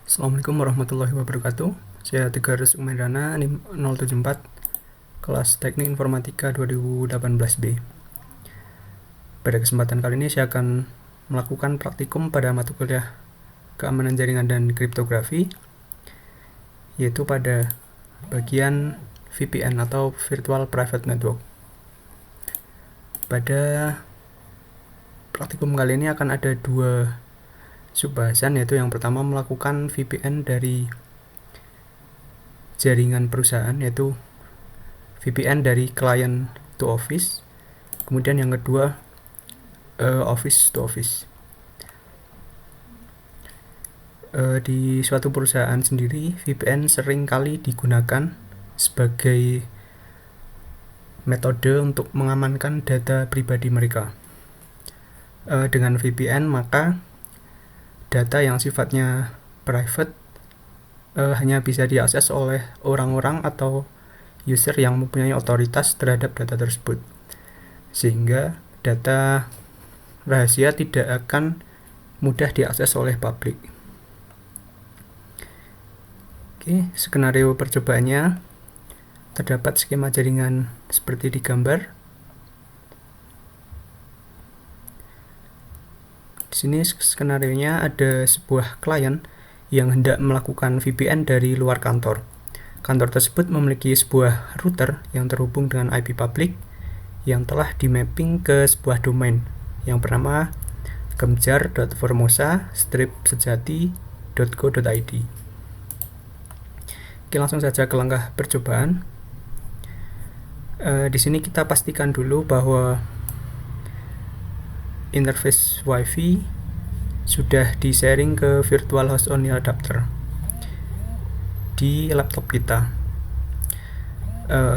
Assalamualaikum warahmatullahi wabarakatuh. Saya Tegar Umairana, NIM 074, kelas Teknik Informatika 2018B. Pada kesempatan kali ini saya akan melakukan praktikum pada mata kuliah Keamanan Jaringan dan Kriptografi, yaitu pada bagian VPN atau Virtual Private Network. Pada praktikum kali ini akan ada dua subbahasan, yaitu yang pertama melakukan VPN dari jaringan perusahaan, yaitu VPN dari client to office. Kemudian yang kedua office to office. Di suatu perusahaan sendiri, VPN sering kali digunakan sebagai metode untuk mengamankan data pribadi mereka. Dengan VPN maka data yang sifatnya private hanya bisa diakses oleh orang-orang atau user yang mempunyai otoritas terhadap data tersebut, sehingga data rahasia tidak akan mudah diakses oleh publik. Oke, skenario percobaannya terdapat skema jaringan seperti di gambar. Di sini skenarionya ada sebuah klien yang hendak melakukan VPN dari luar kantor. Kantor tersebut memiliki sebuah router yang terhubung dengan IP publik yang telah di-mapping ke sebuah domain yang bernama gemjar.formosa-sejati.co.id. Oke, langsung saja ke langkah percobaan. Di sini kita pastikan dulu bahwa interface WiFi sudah di-sharing ke virtual host only adapter di laptop kita.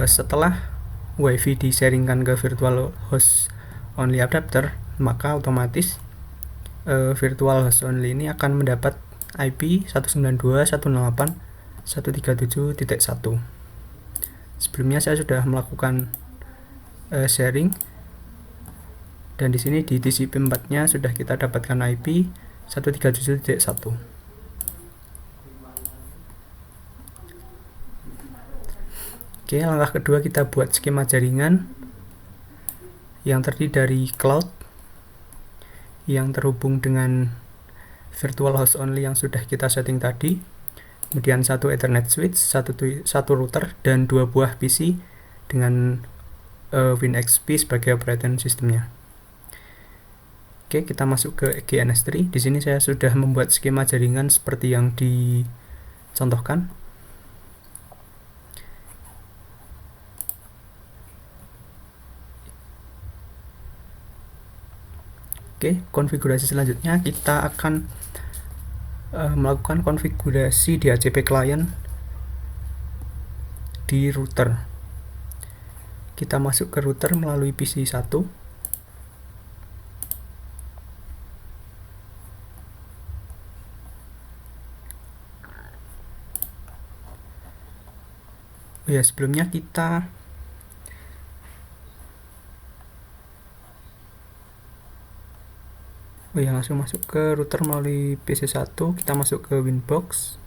Setelah WiFi di-sharingkan ke virtual host only adapter, maka otomatis virtual host only ini akan mendapat IP 192.168.137.1. Sebelumnya saya sudah melakukan sharing, dan di sini di TCP/4-nya sudah kita dapatkan IP 137.1. Oke, langkah kedua kita buat skema jaringan yang terdiri dari cloud yang terhubung dengan virtual host only yang sudah kita setting tadi, kemudian satu Ethernet switch, satu router, dan dua buah PC dengan WinXP sebagai operating systemnya. Oke, kita masuk ke GNS3. Di sini saya sudah membuat skema jaringan seperti yang dicontohkan. Oke, konfigurasi selanjutnya kita akan melakukan konfigurasi DHCP client di router. Kita masuk ke router melalui PC 1. Ya, sebelumnya kita langsung masuk ke router melalui PC 1. Kita masuk ke Winbox.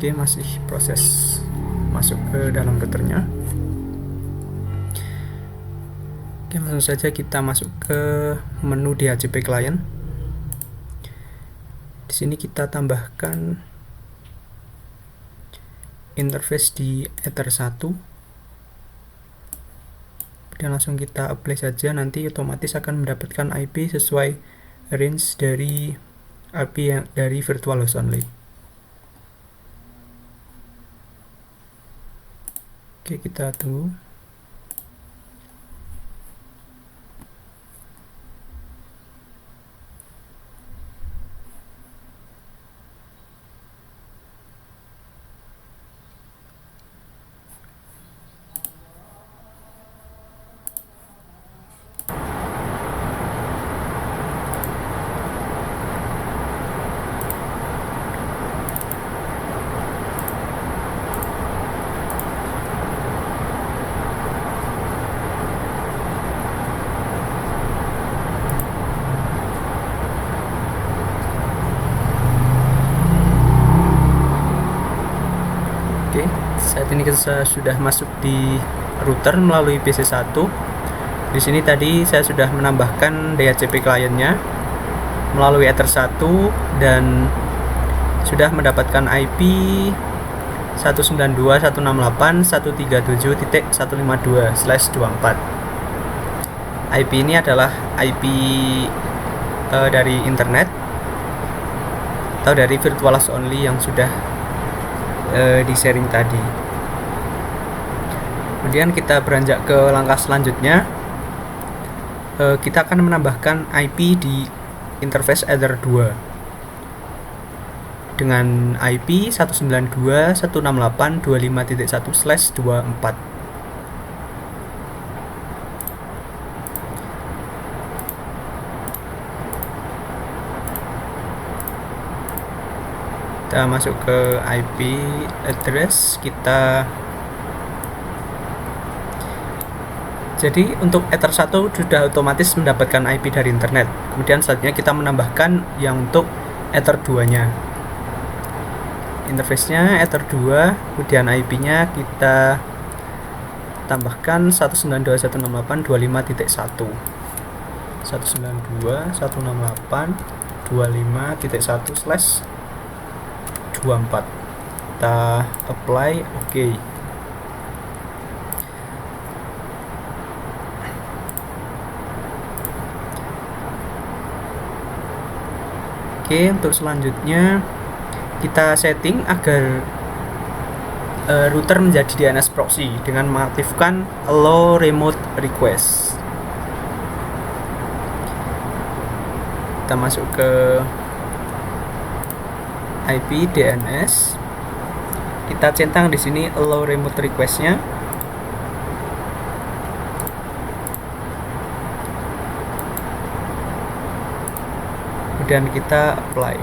Oke, masih proses masuk ke dalam routernya. Oke, langsung saja kita masuk ke menu DHCP client. Di sini kita tambahkan interface di Ether 1. Dan langsung kita apply saja, nanti otomatis akan mendapatkan IP sesuai range dari IP yang dari virtual host only. Oke, kita tunggu. ini kita sudah masuk di router melalui PC1. Di sini tadi saya sudah menambahkan DHCP kliennya melalui Ether 1 dan sudah mendapatkan IP 192.168.137.152/24. IP ini adalah IP dari internet atau dari virtual host only yang sudah di sharing tadi. Kemudian kita beranjak ke langkah selanjutnya. Kita akan menambahkan IP di interface Ether 2 dengan IP 192.168.25.1/24. Kita masuk ke IP address kita. Jadi untuk Ether 1 sudah otomatis mendapatkan IP dari internet. Kemudian selanjutnya kita menambahkan yang untuk Ether 2-nya. Interface-nya Ether 2, kemudian IP-nya kita tambahkan 192.168.25.1. 192.168.25.1/24. Kita apply, oke. Oke, untuk selanjutnya kita setting agar router menjadi DNS proxy dengan mengaktifkan allow remote request. Kita masuk ke IP DNS. Kita centang di sini allow remote request-nya. Dan kita apply.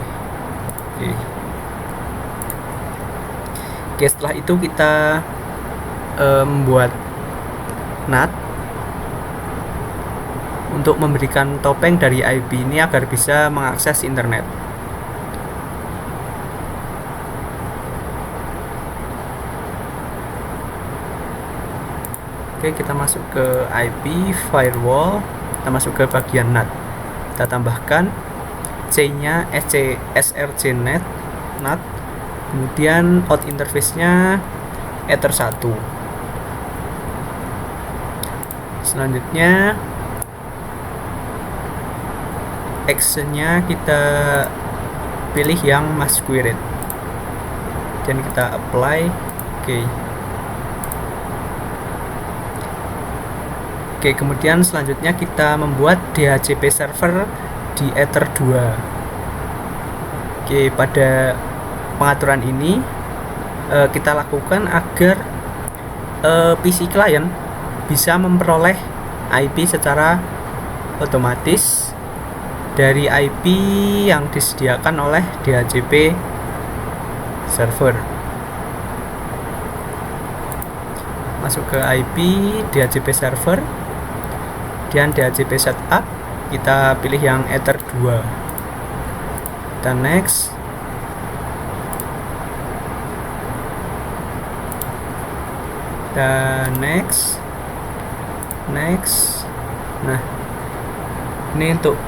Oke, setelah itu kita membuat NAT untuk memberikan topeng dari IP ini agar bisa mengakses internet. Oke, kita masuk ke IP firewall, kita masuk ke bagian NAT. Kita tambahkan C-nya src NAT, kemudian out interface-nya Ether 1. Selanjutnya action-nya kita pilih yang masquerade dan kita apply. Oke, kemudian selanjutnya kita membuat DHCP server di Ether 2. Oke, pada pengaturan ini kita lakukan agar PC client bisa memperoleh IP secara otomatis dari IP yang disediakan oleh DHCP server. Masuk ke IP DHCP server dan DHCP setup. Kita pilih yang Ether 2. Kita next. Dan next. Nah, ini untuk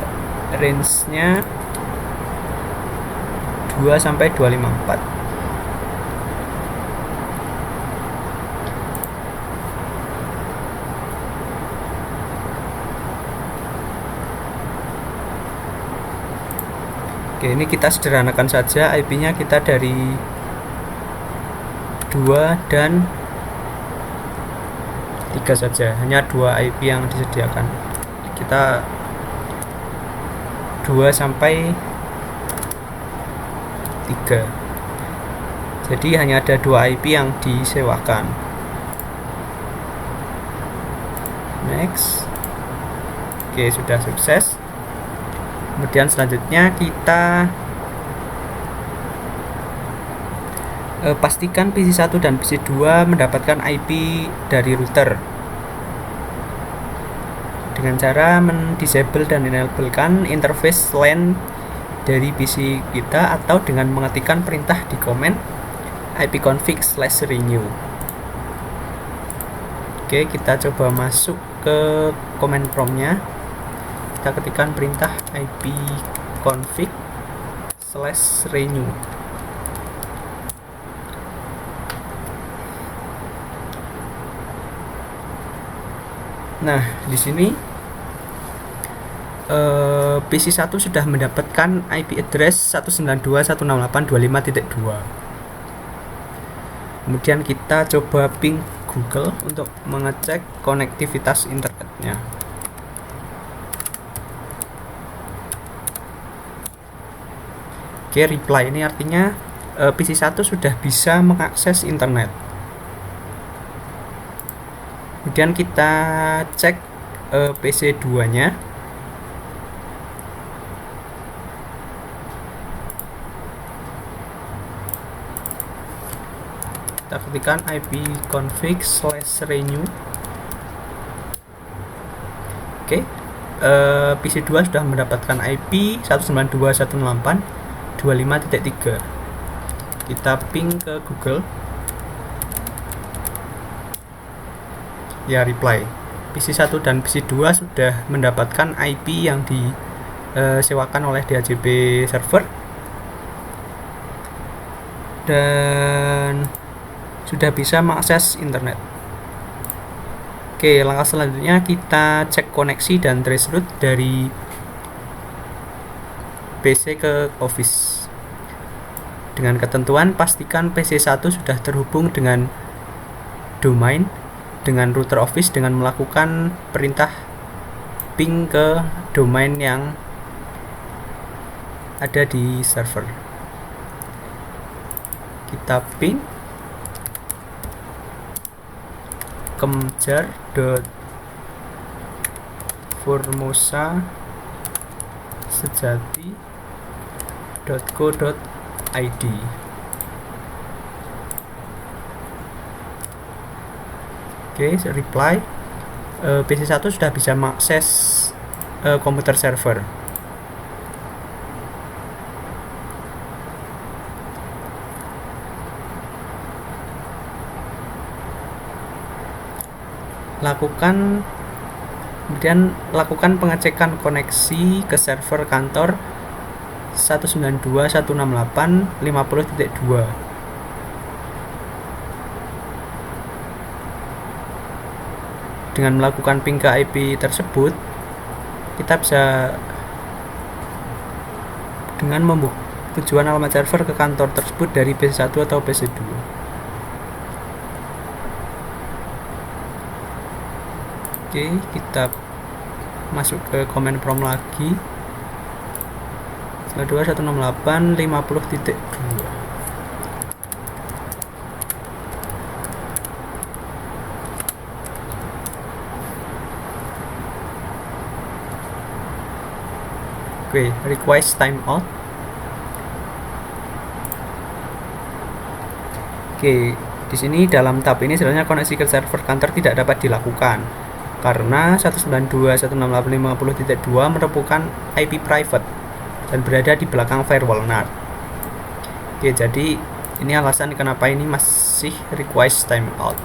range-nya 2 sampai 254. Oke, ini kita sederhanakan saja. IP-nya kita dari 2 dan 3 saja. Hanya 2 IP yang disediakan. Kita 2 sampai 3. Jadi hanya ada 2 IP yang disewakan. Next. Oke, sudah sukses. Kemudian selanjutnya kita pastikan PC1 dan PC2 mendapatkan IP dari router dengan cara mendisable dan enablekan interface LAN dari PC kita atau dengan mengetikkan perintah di komen ipconfig/renew. Oke, kita coba masuk ke command promptnya. Kita ketikkan perintah ipconfig/renew. Nah, di sini PC1 sudah mendapatkan IP address 192.168.25.2. Kemudian kita coba ping Google untuk mengecek konektivitas internetnya. Oke, reply ini artinya PC1 sudah bisa mengakses internet. Kemudian kita cek PC2 nya. Kita ketikkan ipconfig/renew. Oke, PC2 sudah mendapatkan IP 192.168.25.3. Kita ping ke Google. Ya, reply. PC1 dan PC2 sudah mendapatkan IP yang disewakan oleh DHCP server dan sudah bisa mengakses internet. Oke, langkah selanjutnya kita cek koneksi dan traceroute dari PC ke Office. Dengan ketentuan pastikan PC1 sudah terhubung dengan domain dengan router Office dengan melakukan perintah ping ke domain yang ada di server. Kita ping kemjar.formosasejati.co.id. Oke, reply. PC1 sudah bisa mengakses komputer server. Kemudian lakukan pengecekan koneksi ke server kantor 192.168.50.2. Dengan melakukan ping ke IP tersebut, kita bisa dengan membuka tujuan alamat server ke kantor tersebut dari PC1 atau PC2. Oke, kita masuk ke command prompt lagi. 192.168.50.2. Oke, request timeout. Oke, di sini dalam tab ini sebenarnya koneksi ke server kantor tidak dapat dilakukan karena 192.168.50.2 merupakan IP private dan berada di belakang firewall NAT. Oke, jadi ini alasan kenapa ini masih request timeout.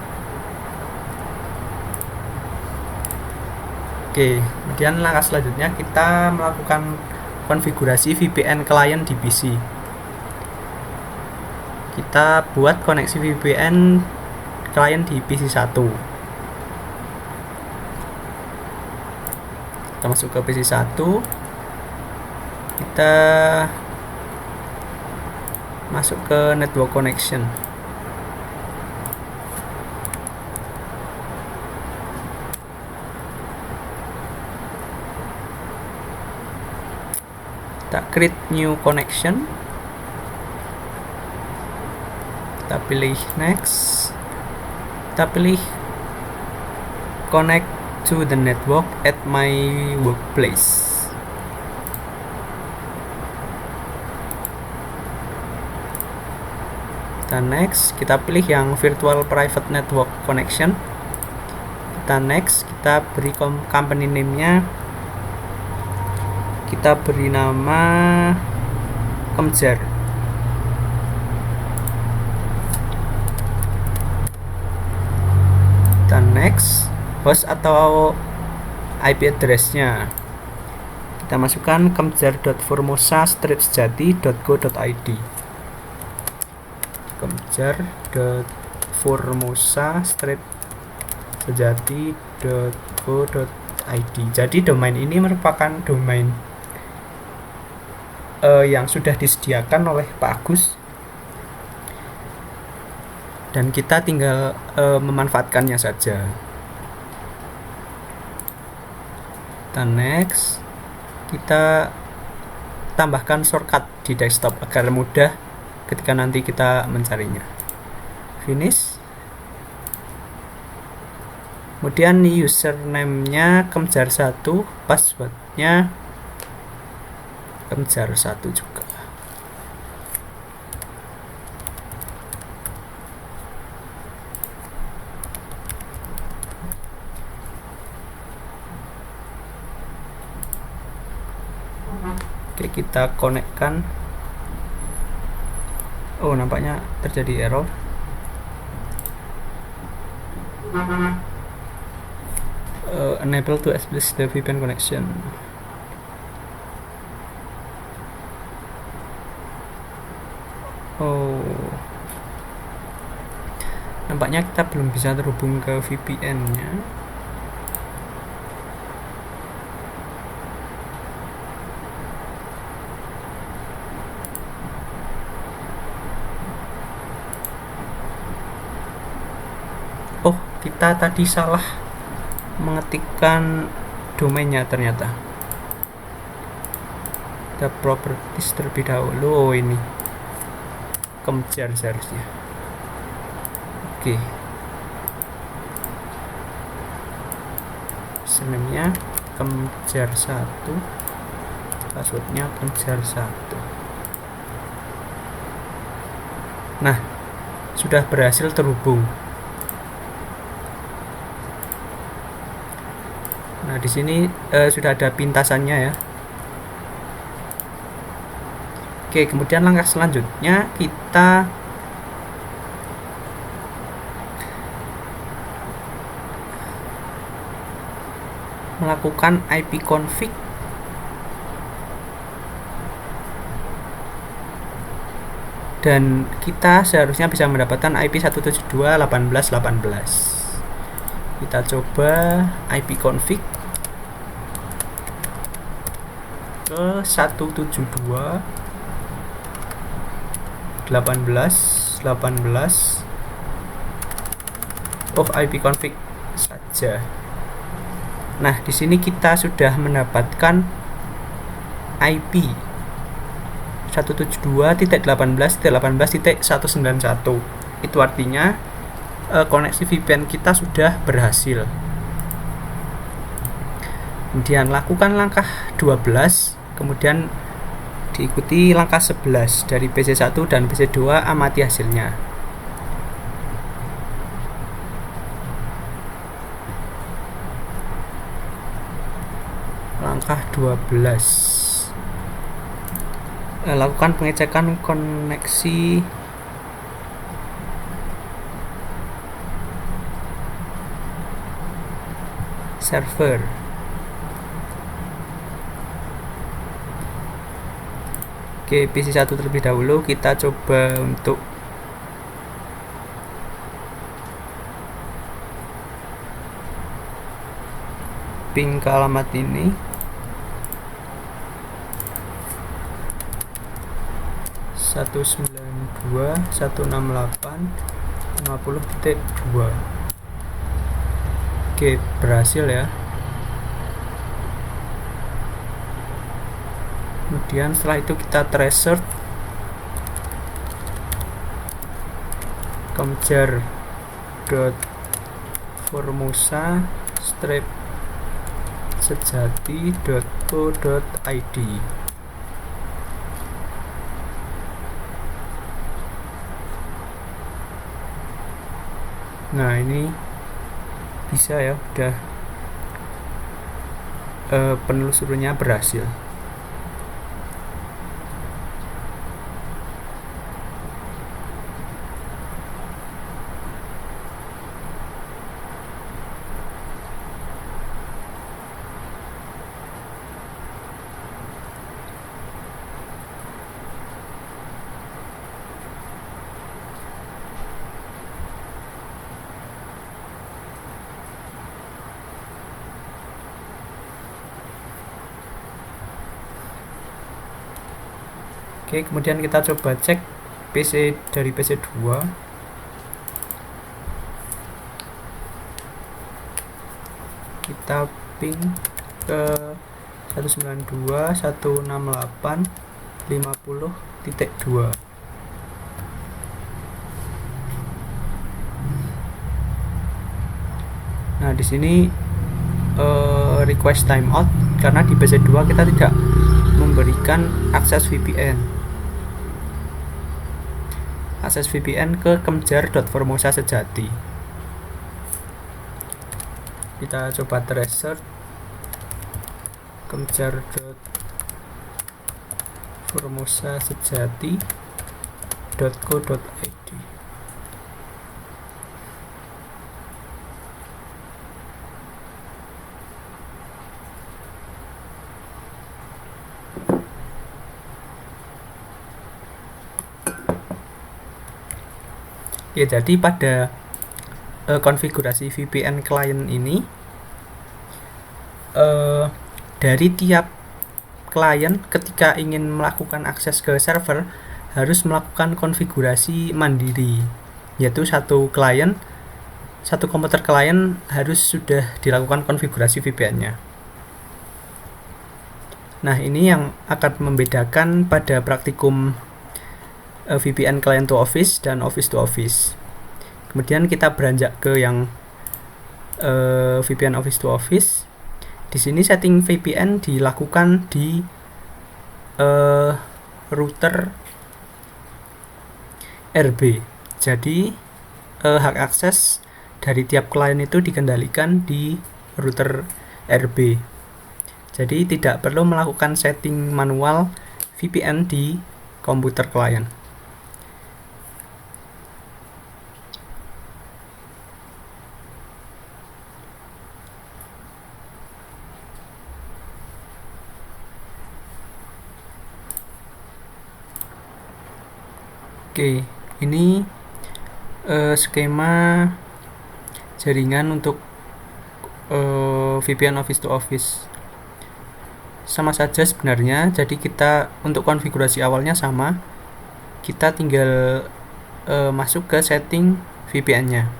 Oke, kemudian langkah selanjutnya kita melakukan konfigurasi VPN client di PC. Kita buat koneksi VPN client di PC1. Kita masuk ke PC1. Kita masuk ke network connection. Kita create new connection. Kita pilih next. Kita pilih connect to the network at my workplace. Kita next, kita pilih yang virtual private network connection. Kita next, kita beri company name-nya, kita beri nama Kemjar. Kita next. next, host atau IP address-nya kita masukkan kemjar.formosa-sejati.go.id, kemjar.formosa-sejati.go.id. Jadi domain ini merupakan domain yang sudah disediakan oleh Pak Agus, dan kita tinggal memanfaatkannya saja. Kita next, kita tambahkan shortcut di desktop agar mudah ketika nanti kita mencarinya. Finish. Kemudian username-nya kemjar1, password-nya kemjar1 juga. Oke, kita konekkan. Oh, nampaknya terjadi error. Unable to establish the VPN connection. Oh, nampaknya kita belum bisa terhubung ke VPN-nya. Oh, kita tadi salah mengetikkan domainnya ternyata. Kita properties terlebih dahulu. Oh, ini Kemjar seharusnya. Oke. Username-nya Kemjar1, passwordnya Kemjar1. Nah, sudah berhasil terhubung. Nah, di sini sudah ada pintasannya ya. Oke, kemudian langkah selanjutnya kita melakukan IP config dan kita seharusnya bisa mendapatkan IP 172.18.18. Kita coba IP config ke 172.18.18. Oh, IP config saja. Nah, di sini kita sudah mendapatkan IP 172.18.18.191. Itu artinya koneksi VPN kita sudah berhasil. Kemudian lakukan langkah 12, kemudian diikuti langkah 11 dari PC1 dan PC2, amati hasilnya. Langkah 12, lakukan pengecekan koneksi server. Oke, PC1 terlebih dahulu kita coba untuk ping ke alamat ini. Satu 192.168.50.2. Oke, berhasil ya. Kemudian setelah itu kita tracer kemjar.formosa-sejati.co.id. Nah, ini bisa ya, udah penelusurannya berhasil. Oke, kemudian kita coba cek PC dari PC2. Kita ping ke 192.168.50.2. Nah, di sini request timeout karena di PC2 kita tidak memberikan akses VPN. Akses VPN ke kemjar.formosa sejati. Kita coba tracer kemjar.formosa sejati.co.id. Ya, jadi pada konfigurasi VPN client ini dari tiap klien ketika ingin melakukan akses ke server harus melakukan konfigurasi mandiri, yaitu satu komputer klien harus sudah dilakukan konfigurasi VPN-nya. Nah, ini yang akan membedakan pada praktikum VPN client to office dan office to office. Kemudian kita beranjak ke yang VPN office to office. Di sini setting VPN dilakukan di router RB. Jadi hak akses dari tiap klien itu dikendalikan di router RB. Jadi tidak perlu melakukan setting manual VPN di komputer klien. Oke, ini skema jaringan untuk VPN office to office. Sama saja sebenarnya, jadi kita untuk konfigurasi awalnya sama. Kita tinggal masuk ke setting VPN-nya.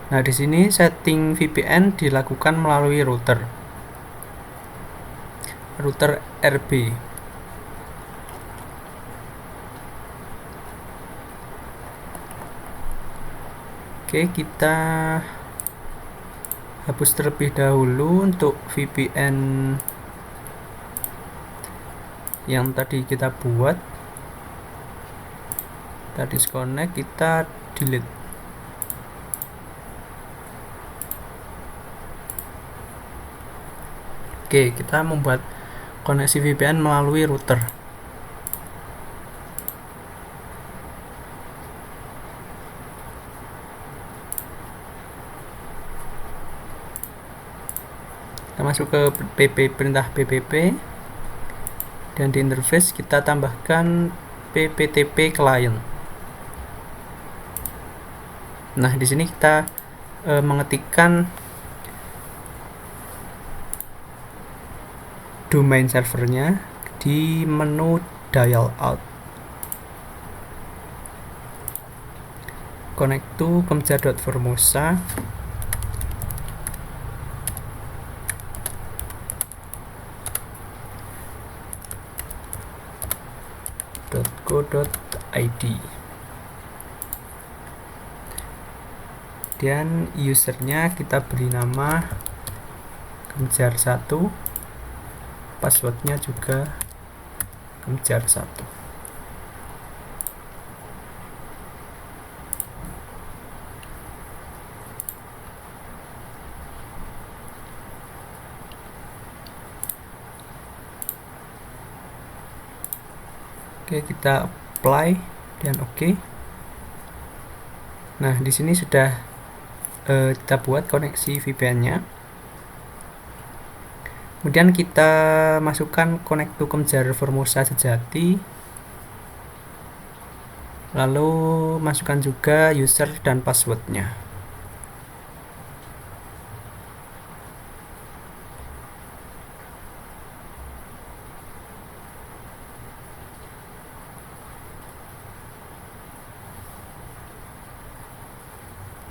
Nah, di sini setting VPN dilakukan melalui router RB. Oke, kita hapus terlebih dahulu untuk VPN yang tadi kita buat. Kita disconnect, kita delete. Oke, kita membuat koneksi VPN melalui router. Kita masuk ke perintah PPP, dan di interface kita tambahkan PPTP client. Nah, di sini kita mengetikkan domain servernya di menu dial out. Connect to kemjar.formosa. .co.id. Dan usernya kita beri nama kemjar1, passwordnya juga kemjar1. Oke, kita apply dan oke. Nah, di sini sudah kita buat koneksi VPN-nya. Kemudian kita masukkan connect to kemjar Formosa sejati. Lalu masukkan juga user dan passwordnya.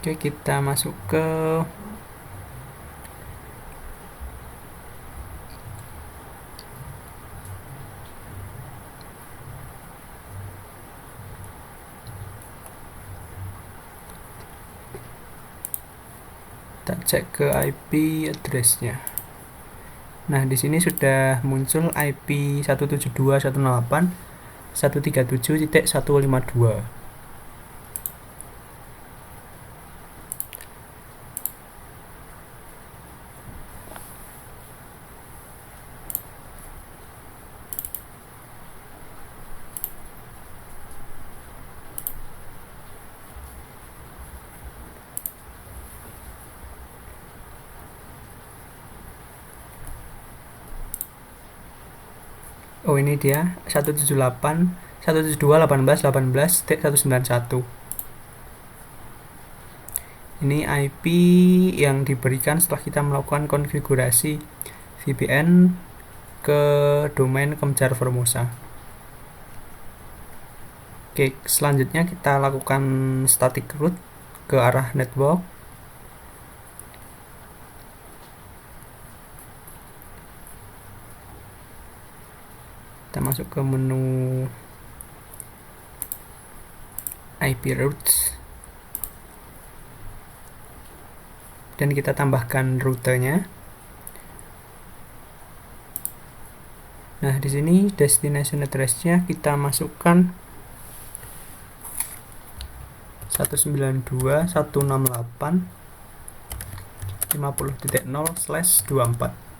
Oke, kita masuk ke kita cek ke IP address-nya. Nah, di sini sudah muncul IP 172.168.137.152. Oh, ini dia 178.172.18.18.191. Ini IP yang diberikan setelah kita melakukan konfigurasi VPN ke domain Kemjar Formosa. Oke, selanjutnya kita lakukan static root ke arah network. Kita masuk ke menu IP routes dan kita tambahkan rutenya. Nah, di sini destination address-nya kita masukkan 192.168.50.0/24.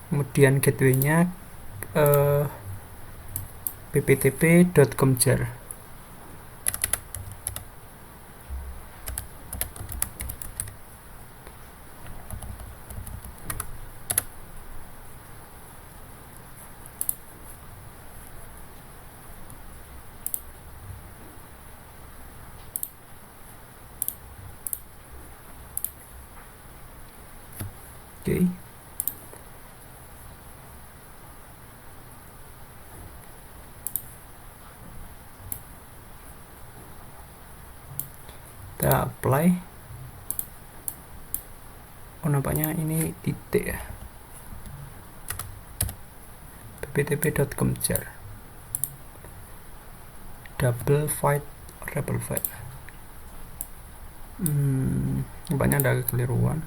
Kemudian gateway-nya pptp.kemjar. Oke. Kita apply. Oh, nampaknya ini titik ya. pptp.kemjar double byte triple byte. Nampaknya ada kekeliruan.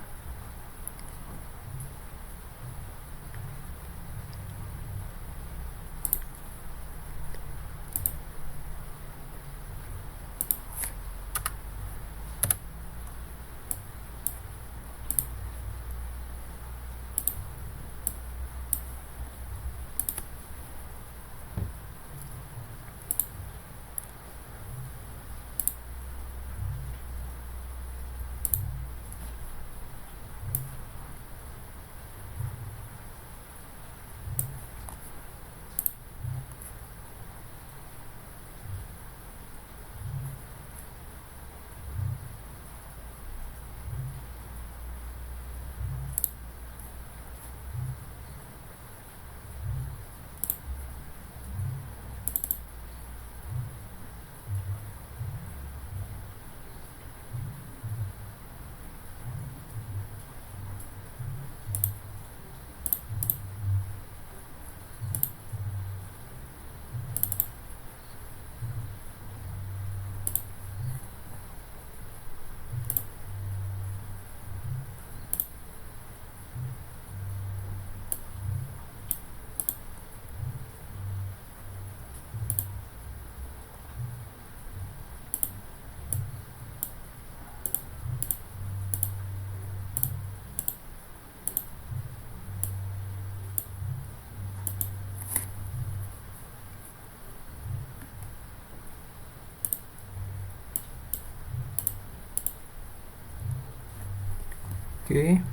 Oke.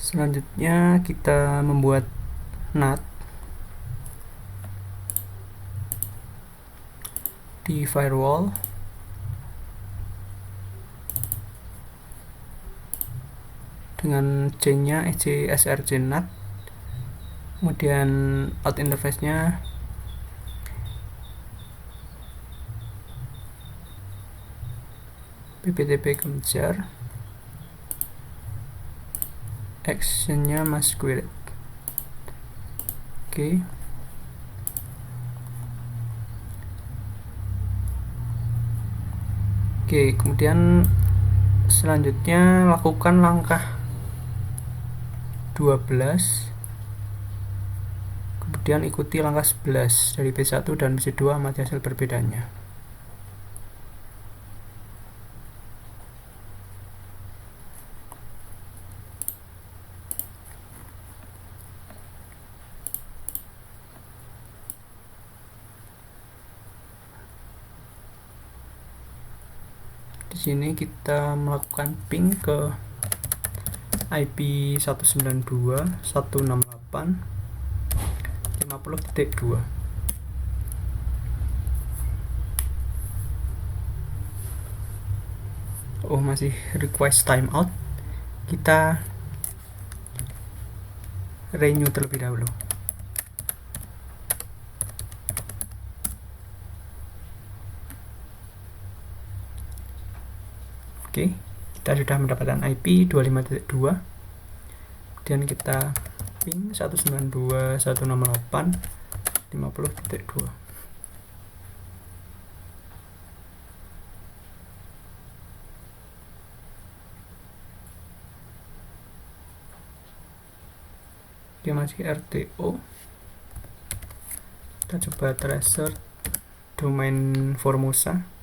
Selanjutnya kita membuat NAT di firewall. dengan chainnya src NAT, kemudian out interface-nya pptp Kemjar, action-nya masquerade. Oke, kemudian selanjutnya lakukan langkah 12, kemudian ikuti langkah 11 dari B1 dan B2, amati hasil perbedaannya. Di sini kita melakukan ping ke IP 192.168.50.2. Oh, masih request timeout. Kita renew terlebih dahulu. Oke, kita sudah mendapatkan IP 25.2. Kemudian kita ping 192.168.50.2. Dia masih RTO. Kita coba tracer domain Formosa.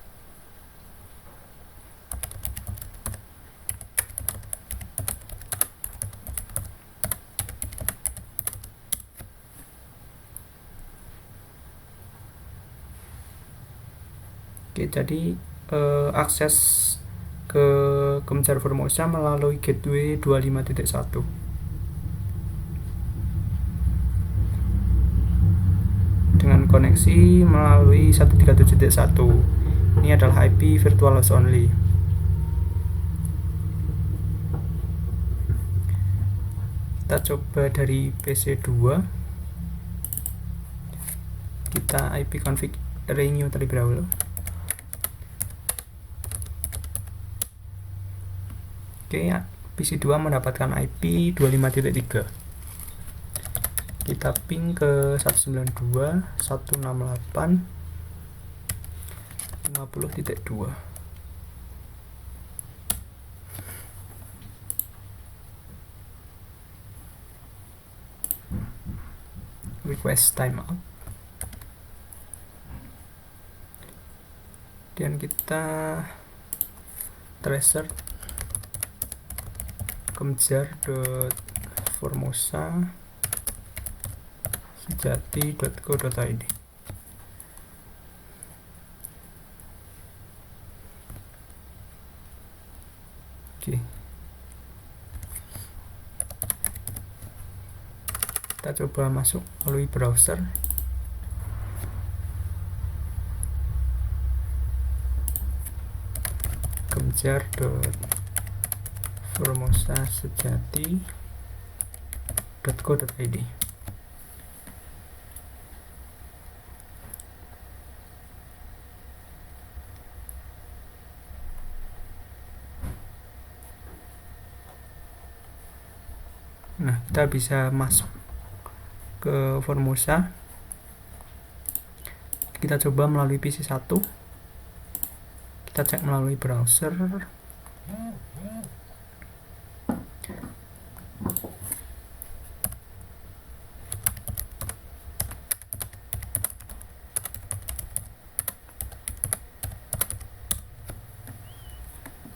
Oke, jadi akses ke Kemjar Formosa melalui gateway 25.1. Dengan koneksi melalui 137.1. Ini adalah IP virtual host only. Kita coba dari PC2. Kita IP config renew terlebih dahulu. Oke, ya, PC2 mendapatkan IP 25.3. Kita ping ke 192.168.50.2. Request timeout. Dan kita tracer kemjar.formosa sejati.co.id. Oke, kita coba masuk melalui browser. Kemjar.formosa sejati.co.id. Nah, kita bisa masuk ke Formosa. Kita coba melalui PC1. Kita cek melalui browser.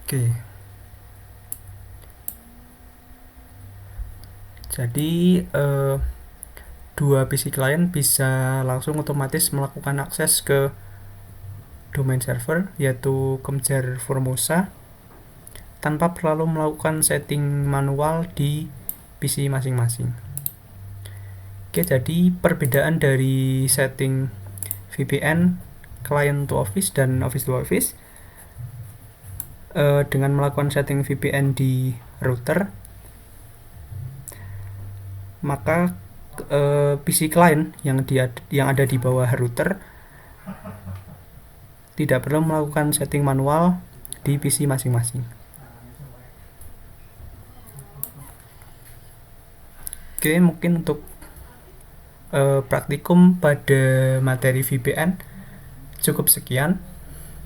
Oke. Jadi dua PC client bisa langsung otomatis melakukan akses ke domain server, yaitu Kemjar Formosa, tanpa perlu melakukan setting manual di PC masing-masing. Oke, jadi perbedaan dari setting VPN client to office dan office to office dengan melakukan setting VPN di router, maka PC client yang ada di bawah router tidak perlu melakukan setting manual di PC masing-masing. Oke, mungkin untuk praktikum pada materi VPN cukup sekian.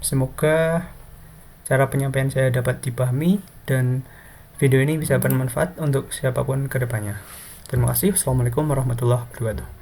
Semoga cara penyampaian saya dapat dipahami dan video ini bisa bermanfaat untuk siapapun ke depannya. Terima kasih. Wassalamualaikum warahmatullahi wabarakatuh.